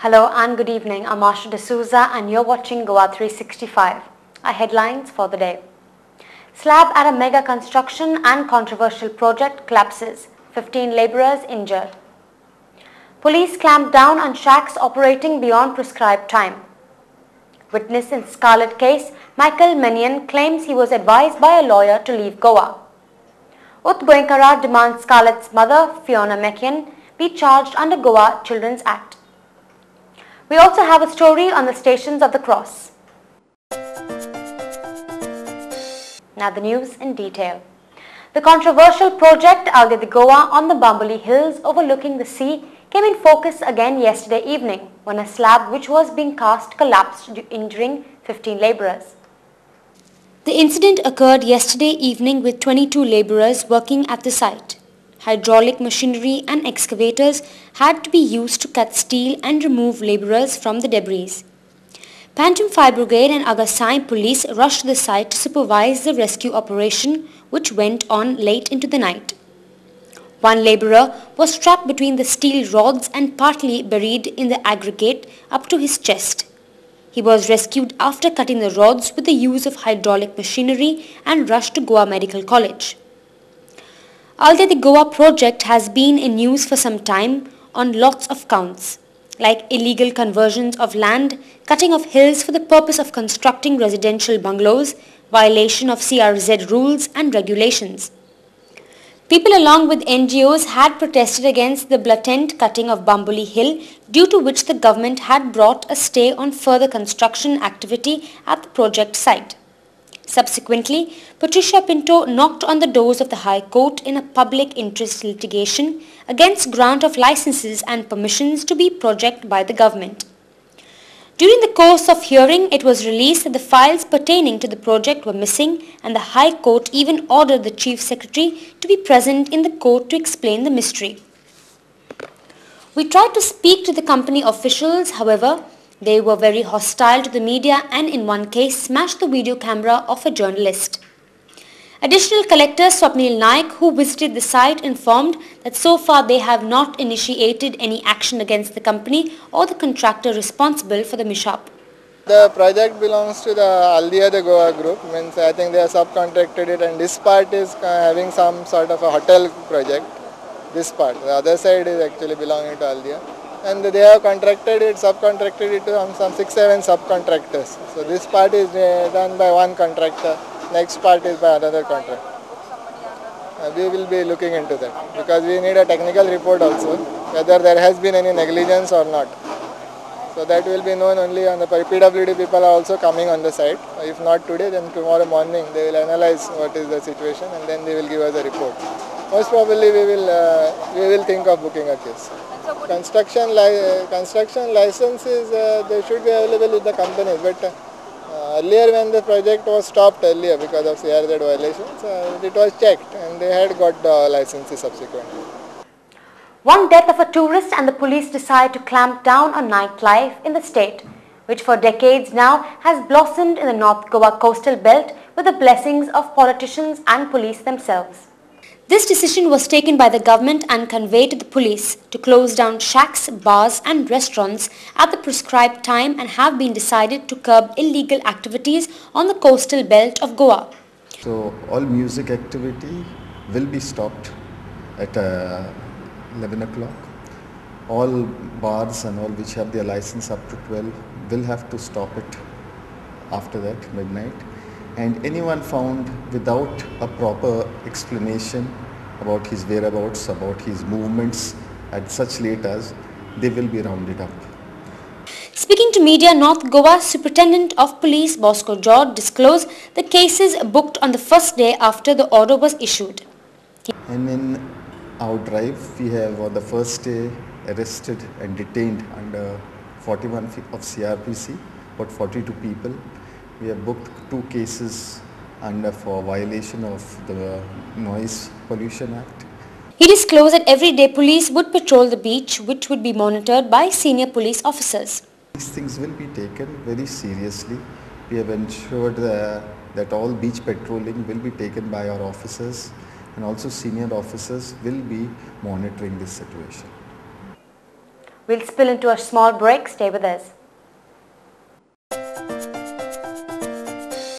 Hello and good evening. I'm Asha D'Souza and you're watching Goa 365. Our headlines for the day. Slab at a mega construction and controversial project collapses. 15 labourers injured. Police clamp down on shacks operating beyond prescribed time. Witness in Scarlet case, Michael Menion claims he was advised by a lawyer to leave Goa. Ut Goenka demands Scarlet's mother, Fiona McKeon, be charged under Goa Children's Act. We also have a story on the Stations of the Cross. Now the news in detail. The controversial project Alde de Goa on the Bambuli Hills overlooking the sea came in focus again yesterday evening when a slab which was being cast collapsed, injuring 15 labourers. The incident occurred yesterday evening with 22 labourers working at the site. Hydraulic machinery and excavators had to be used to cut steel and remove labourers from the debris. Panjim Fire Brigade and Agasai police rushed to the site to supervise the rescue operation, which went on late into the night. One labourer was trapped between the steel rods and partly buried in the aggregate up to his chest. He was rescued after cutting the rods with the use of hydraulic machinery and rushed to Goa Medical College. Alde de Goa project has been in news for some time on lots of counts, like illegal conversions of land, cutting of hills for the purpose of constructing residential bungalows, violation of CRZ rules and regulations. People along with NGOs had protested against the blatant cutting of Bambuli Hill, due to which the government had brought a stay on further construction activity at the project site. Subsequently, Patricia Pinto knocked on the doors of the High Court in a public interest litigation against grant of licenses and permissions to be project by the government. During the course of hearing, it was released that the files pertaining to the project were missing, and the High Court even ordered the Chief Secretary to be present in the court to explain the mystery. We tried to speak to the company officials, however, they were very hostile to the media and in one case smashed the video camera of a journalist. Additional Collector Swapnil Naik, who visited the site, informed that so far they have not initiated any action against the company or the contractor responsible for the mishap. The project belongs to the Alde de Goa group, means I think they have subcontracted it, and this part is having some sort of a hotel project. This part, the other side is actually belonging to Alde. And they have contracted it, subcontracted it to some 6-7 subcontractors. So this part is done by one contractor, next part is by another contractor. We will be looking into that because we need a technical report also, whether there has been any negligence or not. So that will be known only on the PWD people are also coming on the site. If not today, then tomorrow morning they will analyze what is the situation and then they will give us a report. Most probably we will think of booking a case. Construction licenses, they should be available with the companies, but earlier when the project was stopped earlier because of CRZ violations, it was checked and they had got the licenses subsequently. One death of a tourist and the police decide to clamp down on nightlife in the state, which for decades now has blossomed in the North Goa coastal belt with the blessings of politicians and police themselves. This decision was taken by the government and conveyed to the police to close down shacks, bars and restaurants at the prescribed time and have been decided to curb illegal activities on the coastal belt of Goa. So all music activity will be stopped at 11 o'clock. All bars and all which have their license up to 12 will have to stop it after that, midnight. And anyone found without a proper explanation about his whereabouts, about his movements at such late hours, they will be rounded up. Speaking to media, North Goa Superintendent of Police Bosco George disclosed the cases booked on the first day after the order was issued. And in our drive, we have on the first day arrested and detained under 41 of CRPC, about 42 people. We have booked 2 cases under for violation of the Noise Pollution Act. He disclosed that every day police would patrol the beach, which would be monitored by senior police officers. These things will be taken very seriously. We have ensured that all beach patrolling will be taken by our officers, and also senior officers will be monitoring this situation. We'll spill into a small break. Stay with us.